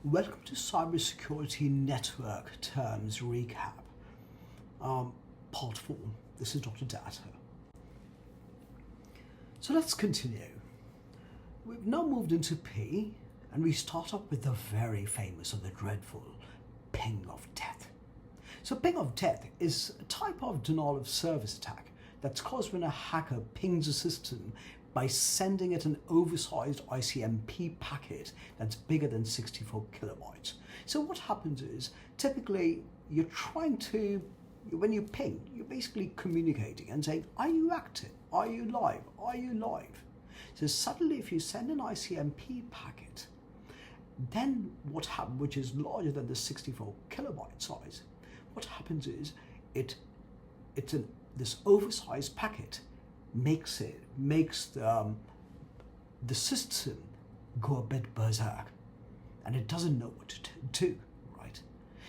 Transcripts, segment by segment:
Welcome to Cybersecurity Network Terms Recap, Part 4. This is Dr. Data. So let's continue. We've now moved into P, and we start up with the very famous or the dreadful ping of death. So ping of death is a type of denial of service attack that's caused when a hacker pings a system by sending it an oversized ICMP packet that's bigger than 64 kilobytes. So what happens is, typically you're trying to, when you ping, you're basically communicating and saying, are you active? Are you live? Are you live? So suddenly if you send an ICMP packet, then what happens, which is larger than the 64 kilobyte size, what happens is this oversized packet makes the system go a bit berserk, and it doesn't know what to do, right?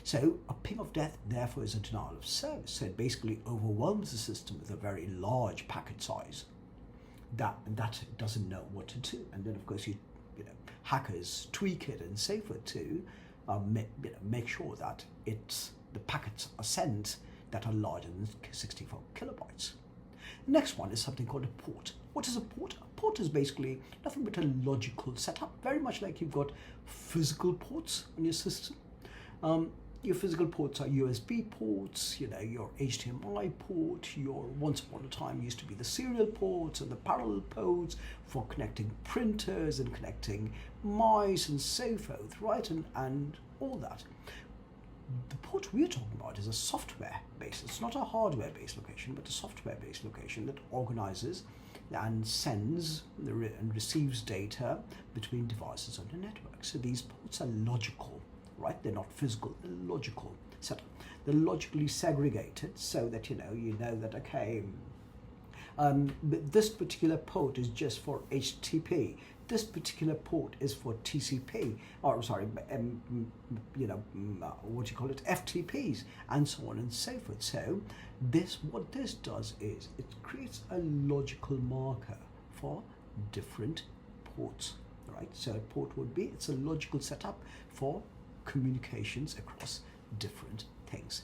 So a ping of death therefore is a denial of service. So it basically overwhelms the system with a very large packet size that doesn't know what to do. And then of course hackers tweak it and safer to make sure that the packets are sent that are larger than 64 kilobytes. The next one is something called a port. What is a port? A port is basically nothing but a logical setup, very much like you've got physical ports on your system. Your physical ports are USB ports, your HDMI port, your once upon a time used to be the serial ports and the parallel ports for connecting printers and connecting mice and so forth, right? And all that. The port we're talking about is a software-based, it's not a hardware-based location, but a software-based location that organizes and sends and receives data between devices on the network. So these ports are logical, right? They're not physical, they're logical setup. They're logically segregated so that you know that, okay, this particular port is just for HTTP. This particular port is for TCP, or sorry, FTPs, and so on and so forth. So what this does is it creates a logical marker for different ports, right? So a port would be, it's a logical setup for communications across different things.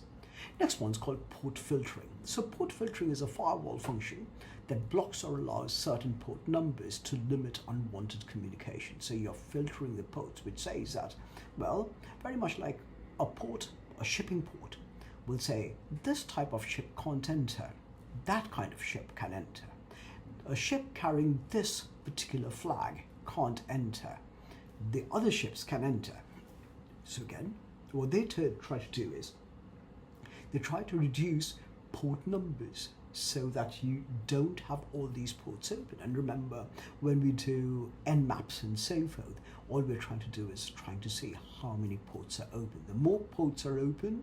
Next one's called port filtering. So port filtering is a firewall function that blocks or allows certain port numbers to limit unwanted communication. So you're filtering the ports, which says that, well, very much like a port, a shipping port will say this type of ship can't enter, that kind of ship can enter. A ship carrying this particular flag can't enter, the other ships can enter. So again, what they try to do is they try to reduce port numbers so that you don't have all these ports open. And remember, when we do nmaps and so forth, all we're trying to do is trying to see how many ports are open. The more ports are open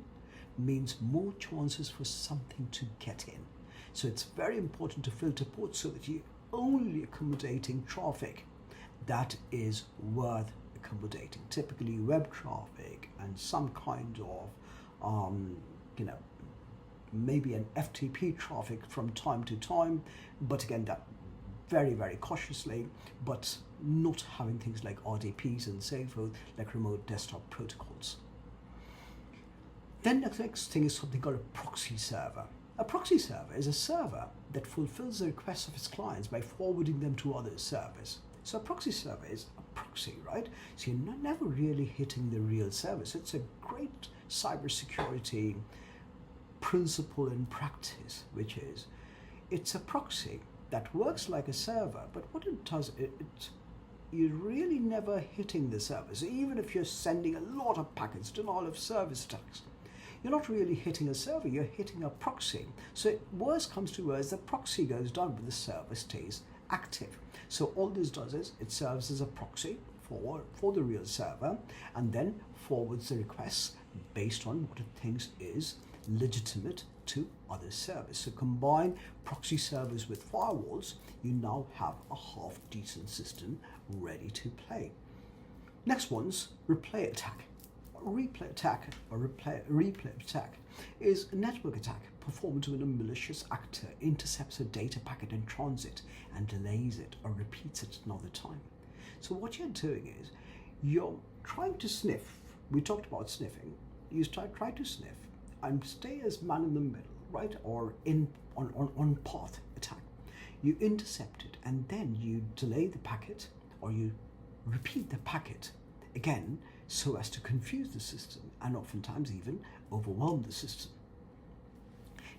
means more chances for something to get in. So it's very important to filter ports so that you're only accommodating traffic that is worth accommodating. Typically web traffic and some kind of maybe an FTP traffic from time to time, but again, that very, very cautiously, but not having things like RDPs and so forth, like remote desktop protocols. Then the next thing is something called a proxy server. A proxy server is a server that fulfills the requests of its clients by forwarding them to other servers. So a proxy server is a proxy, right? So you're never really hitting the real service. It's a great cybersecurity principle in practice, which is it's a proxy that works like a server, but what it does, you're really never hitting the server. So even if you're sending a lot of packets, denial of service attacks, you're not really hitting a server, you're hitting a proxy. So worst comes to worst, the proxy goes down, but the server stays active. So all this does is it serves as a proxy for the real server, and then forwards the requests based on what it thinks is legitimate to other servers. So combine proxy servers with firewalls, you now have a half decent system ready to play. Next one's replay attack. Replay attack or replay attack is a network attack performed when a malicious actor intercepts a data packet in transit and delays it or repeats it another time. So what you're doing is you're trying to sniff. We talked about sniffing. You try to sniff and stay as man in the middle, right? Or on path attack. You intercept it and then you delay the packet, or you repeat the packet again so as to confuse the system and oftentimes even overwhelm the system.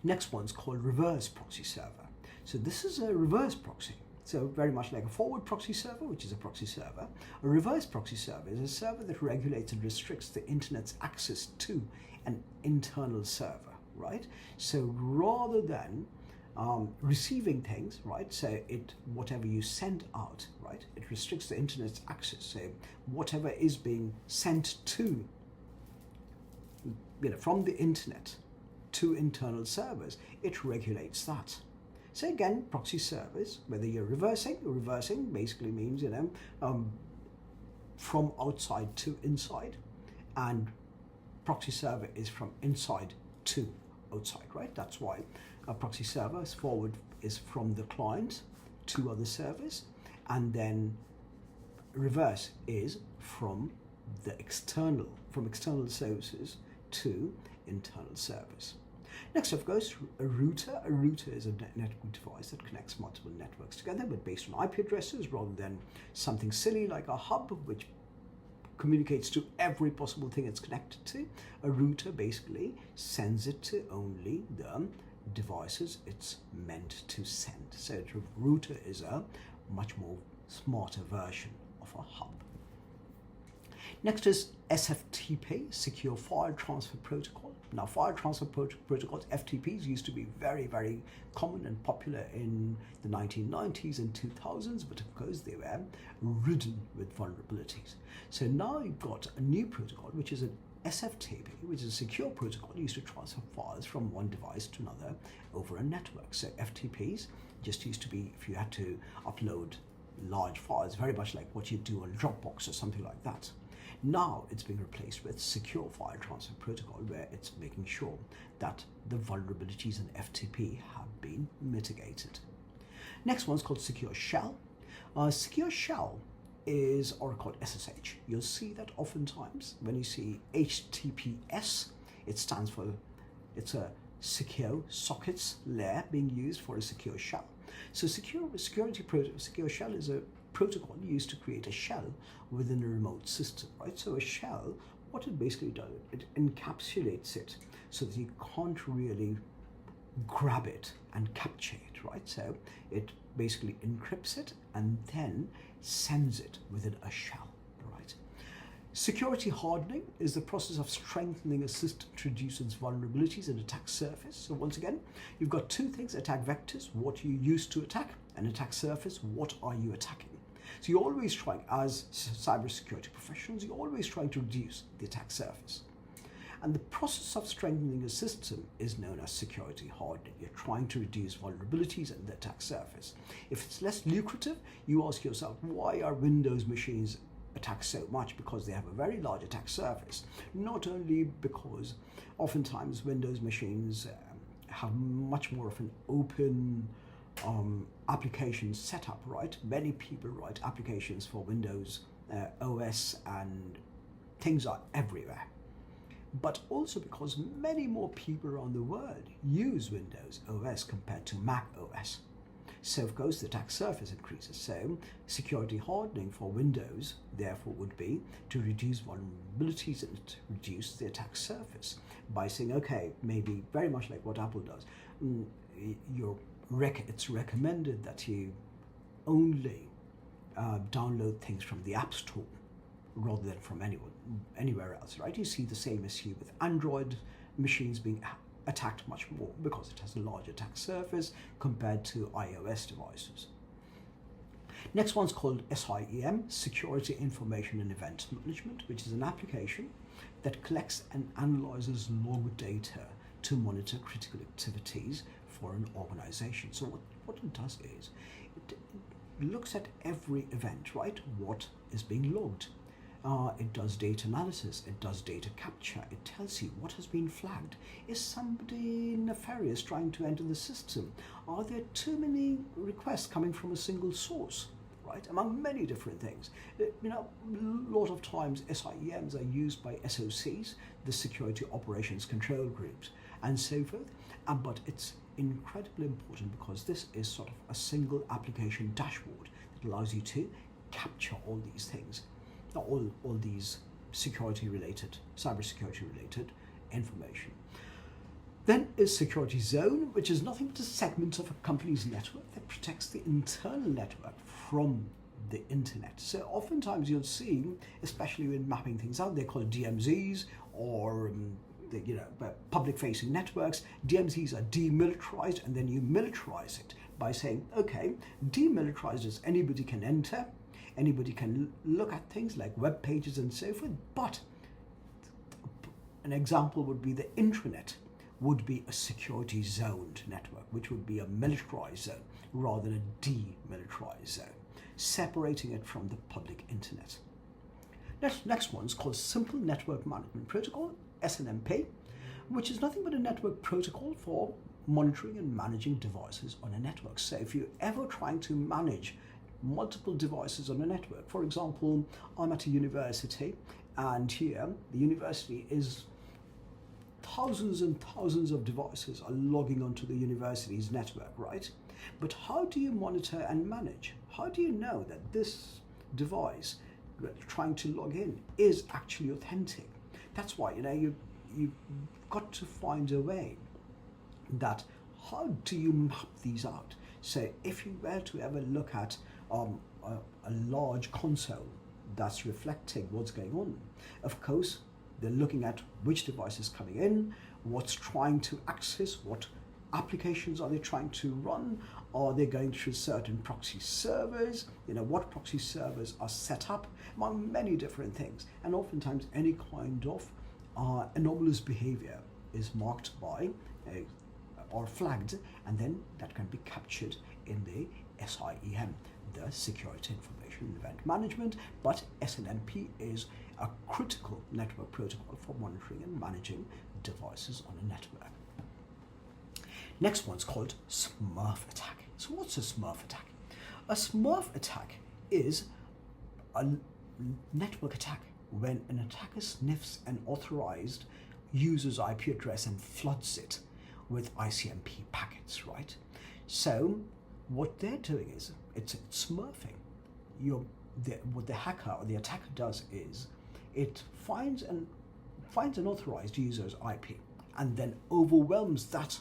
Next one's called reverse proxy server. So this is a reverse proxy. So very much like a forward proxy server, which is a proxy server, a reverse proxy server is a server that regulates and restricts the internet's access to an internal server, right? So rather than receiving things, right? So whatever you send out, right? It restricts the internet's access. So whatever is being sent to, from the internet to internal servers, it regulates that. So again, proxy servers, whether you're reversing basically means, from outside to inside, and proxy server is from inside to outside, right? That's why a proxy server is forward is from the client to other servers, and then reverse is from external services to internal servers. Next, of course, a router. A router is a network device that connects multiple networks together, but based on IP addresses rather than something silly like a hub, which communicates to every possible thing it's connected to. A router basically sends it to only the devices it's meant to send. So a router is a much more smarter version of a hub. Next is SFTP, Secure File Transfer Protocol. Now, file transfer protocols, FTPs, used to be very, very common and popular in the 1990s and 2000s, but of course they were ridden with vulnerabilities. So now you've got a new protocol, which is an SFTP, which is a secure protocol used to transfer files from one device to another over a network. So FTPs just used to be if you had to upload large files, very much like what you do on Dropbox or something like that. Now it's being replaced with secure file transfer protocol, where it's making sure that the vulnerabilities in FTP have been mitigated. Next one's called Secure Shell. Secure Shell is, or called SSH. You'll see that oftentimes when you see HTTPS, it stands for, it's a secure sockets layer being used for a secure shell. So secure shell is a protocol used to create a shell within a remote system, right? So a shell, what it basically does, it encapsulates it so that you can't really grab it and capture it, right? So it basically encrypts it and then sends it within a shell, right? Security hardening is the process of strengthening a system to reduce its vulnerabilities and attack surface. So once again, you've got two things: attack vectors, what you use to attack, and attack surface, what are you attacking? So you're always trying, as cybersecurity professionals, you're always trying to reduce the attack surface. And the process of strengthening a system is known as security hardening. You're trying to reduce vulnerabilities and the attack surface. If it's less lucrative, you ask yourself, why are Windows machines attacked so much? Because they have a very large attack surface. Not only because oftentimes Windows machines have much more of an open application setup, right? Many people write applications for Windows OS and things are everywhere. But also because many more people around the world use Windows OS compared to Mac OS. So of course the attack surface increases. So security hardening for Windows therefore would be to reduce vulnerabilities and to reduce the attack surface by saying, okay, maybe very much like what Apple does, it's recommended that you only download things from the App Store rather than from anywhere else, right? You see the same issue with Android machines being attacked much more because it has a large attack surface compared to iOS devices. Next one's called SIEM, Security Information and Event Management, which is an application that collects and analyzes log data to monitor critical activities for an organization. So what it does is it looks at every event, right? What is being logged. It does data analysis, it does data capture, it tells you what has been flagged. Is somebody nefarious trying to enter the system? Are there too many requests coming from a single source, right? Among many different things. A lot of times SIEMs are used by SOCs, the Security Operations Control Groups, and so forth. But it's incredibly important because this is sort of a single application dashboard that allows you to capture all these things, all these security-related, cybersecurity-related information. Then is security zone, which is nothing but a segment of a company's network that protects the internal network from the internet. So oftentimes you'll see, especially when mapping things out, they're called DMZs or public-facing networks. DMZs are demilitarized, and then you militarize it by saying, okay, demilitarized is anybody can enter, anybody can look at things like web pages and so forth, but an example would be the intranet would be a security zoned network, which would be a militarized zone rather than a demilitarized zone, separating it from the public internet. Next one's called Simple Network Management Protocol, SNMP, which is nothing but a network protocol for monitoring and managing devices on a network. So if you're ever trying to manage multiple devices on a network, for example, I'm at a university, and here the university is thousands and thousands of devices are logging onto the university's network, right? But how do you monitor and manage? How do you know that this device trying to log in is actually authentic? That's why you've got to find a way that how do you map these out? So if you were to ever look at a large console that's reflecting what's going on, of course they're looking at which device is coming in, what's trying to access, what applications are they trying to run, are they going through certain proxy servers, what proxy servers are set up, among many different things. And oftentimes any kind of anomalous behavior is marked by or flagged, and then that can be captured in the SIEM, the Security Information Event Management. But SNMP is a critical network protocol for monitoring and managing devices on a network. Next one's called Smurf attack. So what's a Smurf attack? A Smurf attack is a network attack when an attacker sniffs an authorized user's IP address and floods it with ICMP packets, right? So what they're doing is it's smurfing. What the hacker or the attacker does is it finds an authorized user's IP and then overwhelms that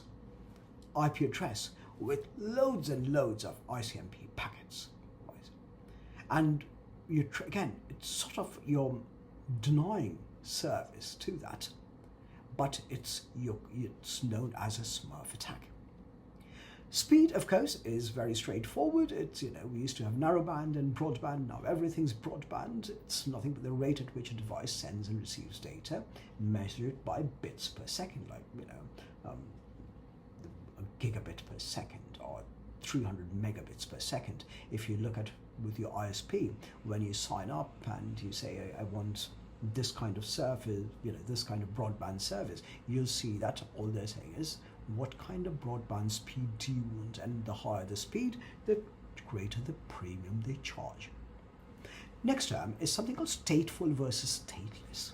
IP address with loads and loads of ICMP packets, right? And again, it's sort of you're denying service to that, but it's known as a Smurf attack. Speed, of course, is very straightforward. It's, we used to have narrowband and broadband. Now everything's broadband. It's nothing but the rate at which a device sends and receives data, measured by bits per second, like, a gigabit per second or 300 megabits per second. If you look at with your ISP, when you sign up and you say, I want this kind of service, this kind of broadband service, you'll see that all they're saying is, what kind of broadband speed do you want? And the higher the speed, the greater the premium they charge. Next term is something called stateful versus stateless.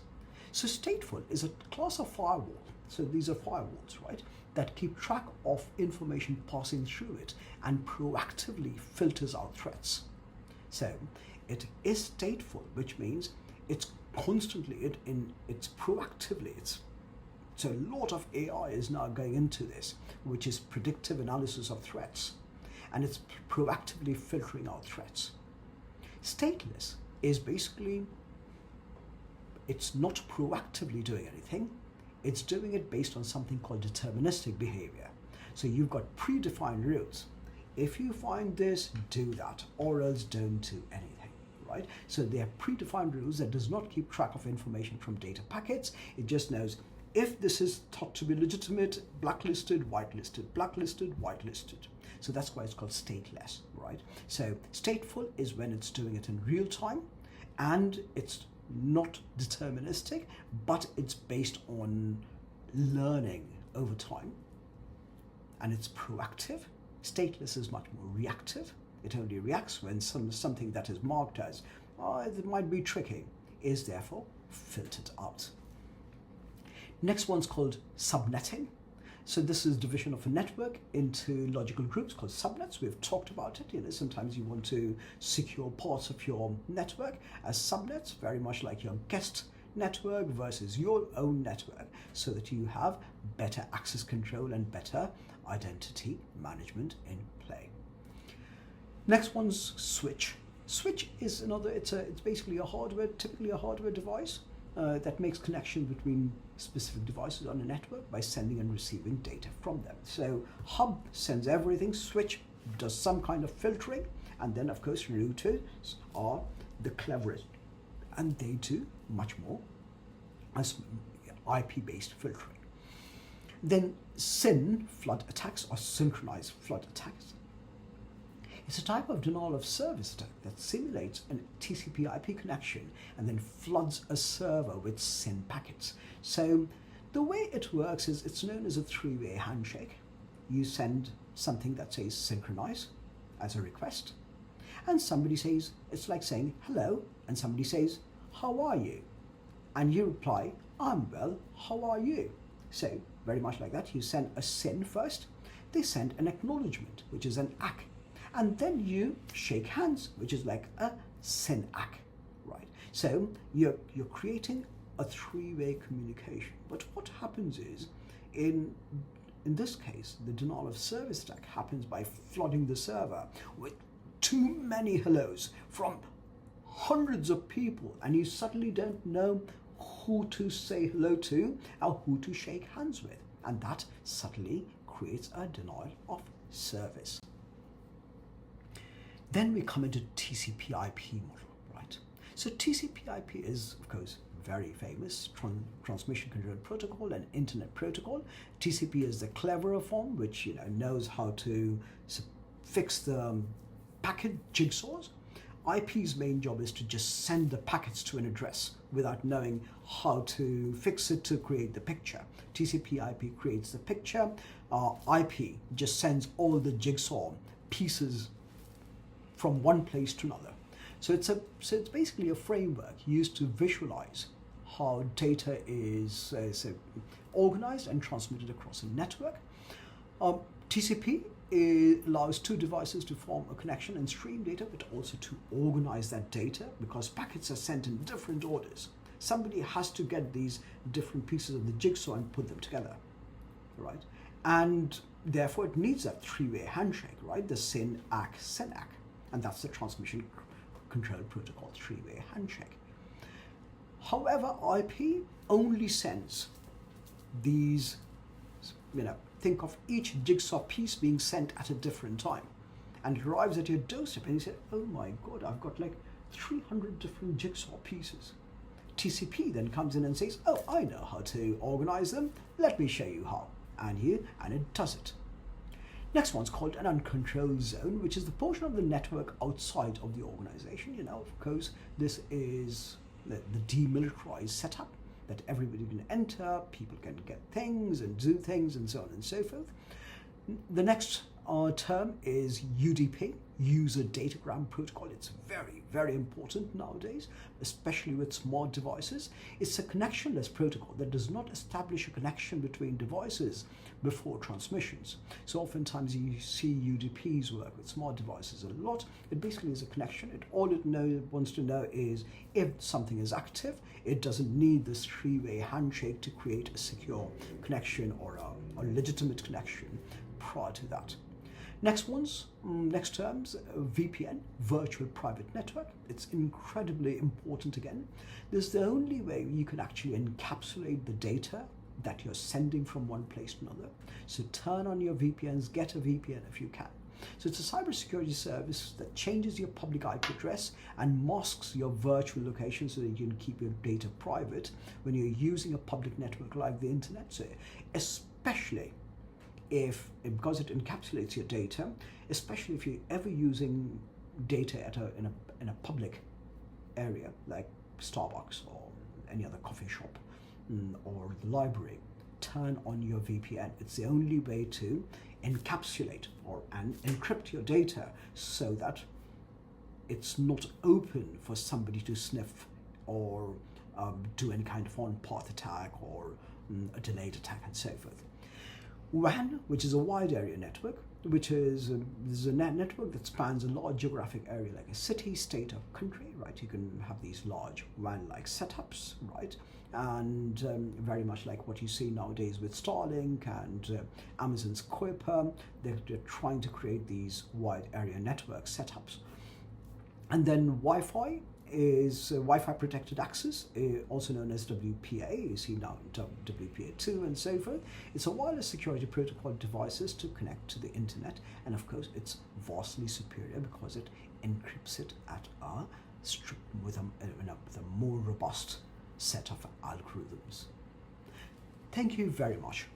So stateful is a class of firewall. So these are firewalls, right, that keep track of information passing through it and proactively filters out threats. So it is stateful, which means it's constantly, it's proactively, so a lot of AI is now going into this, which is predictive analysis of threats, and it's proactively filtering out threats. Stateless is basically, it's not proactively doing anything, it's doing it based on something called deterministic behavior. So you've got predefined rules. If you find this, do that, or else don't do anything, right? So they have predefined rules that does not keep track of information from data packets. It just knows, if this is thought to be legitimate, blacklisted, whitelisted, blacklisted, whitelisted. So that's why it's called stateless, right? So stateful is when it's doing it in real time, and it's not deterministic, but it's based on learning over time, and it's proactive. Stateless is much more reactive. It only reacts when something that is marked as, it might be tricky, is therefore filtered out. Next one's called subnetting. So this is division of a network into logical groups called subnets. We've talked about it. Sometimes you want to secure parts of your network as subnets, very much like your guest network versus your own network, so that you have better access control and better identity management in play. Next one's switch. Switch is it's basically typically a hardware device that makes connection between specific devices on a network by sending and receiving data from them. So hub sends everything, switch does some kind of filtering, and then of course routers are the cleverest, and they do much more as IP-based filtering. Then SYN flood attacks or synchronized flood attacks. It's a type of denial of service attack that simulates a TCP/IP connection and then floods a server with SYN packets. So the way it works is it's known as a three-way handshake. You send something that says synchronize as a request, and somebody says, it's like saying hello, and somebody says, how are you? And you reply, I'm well, how are you? So very much like that, you send a SYN first, they send an acknowledgement, which is an ACK, and then you shake hands, which is like a SYN-ACK, right? So you're creating a three-way communication. But what happens is, in this case, the denial of service attack happens by flooding the server with too many hellos from hundreds of people, and you suddenly don't know who to say hello to or who to shake hands with, and that subtly creates a denial of service. Then we come into TCP/IP model, right? So TCP/IP is, of course, very famous transmission control protocol and internet protocol. TCP is the cleverer form, which knows how to fix the packet jigsaws. IP's main job is to just send the packets to an address without knowing how to fix it to create the picture. TCP/IP creates the picture. IP just sends all the jigsaw pieces from one place to another. So it's basically a framework used to visualize how data is organized and transmitted across a network. TCP allows two devices to form a connection and stream data, but also to organize that data, because packets are sent in different orders. Somebody has to get these different pieces of the jigsaw and put them together, right? And therefore it needs that three-way handshake, right? The SYN-ACK, SYN-ACK, and that's the transmission control protocol three-way handshake. However, IP only sends these, think of each jigsaw piece being sent at a different time, and it arrives at your doorstep and you say, oh my God, I've got like 300 different jigsaw pieces. TCP then comes in and says, oh, I know how to organize them, let me show you how, and it does it. Next one's called an uncontrolled zone, which is the portion of the network outside of the organization. Of course, this is the demilitarized setup that everybody can enter, people can get things and do things and so on and so forth. The next term is UDP, User Datagram Protocol. It's very, very important nowadays, especially with smart devices. It's a connectionless protocol that does not establish a connection between devices before transmissions. So oftentimes you see UDPs work with smart devices a lot. It basically is a connection. All it wants to know is if something is active. It doesn't need this three-way handshake to create a secure connection or a legitimate connection prior to that. Next terms, VPN, Virtual Private Network. It's incredibly important again. This is the only way you can actually encapsulate the data that you're sending from one place to another. So turn on your VPNs, get a VPN if you can. So it's a cybersecurity service that changes your public IP address and masks your virtual location so that you can keep your data private when you're using a public network like the internet. So especially because it encapsulates your data, especially if you're ever using data in a public area like Starbucks or any other coffee shop or the library, turn on your VPN. It's the only way to encapsulate and encrypt your data so that it's not open for somebody to sniff or do any kind of on-path attack or a delayed attack and so forth. WAN, which is a wide area network, which is this is a network that spans a large geographic area like a city, state, or country, right? You can have these large WAN-like setups, right? And very much like what you see nowadays with Starlink and Amazon's Kuiper, they're trying to create these wide area network setups. And then Wi-Fi is Wi-Fi protected access, also known as WPA. You see now WPA2 and so forth. It's a wireless security protocol devices to connect to the internet, and of course it's vastly superior because it encrypts it at with a more robust set of algorithms. Thank you very much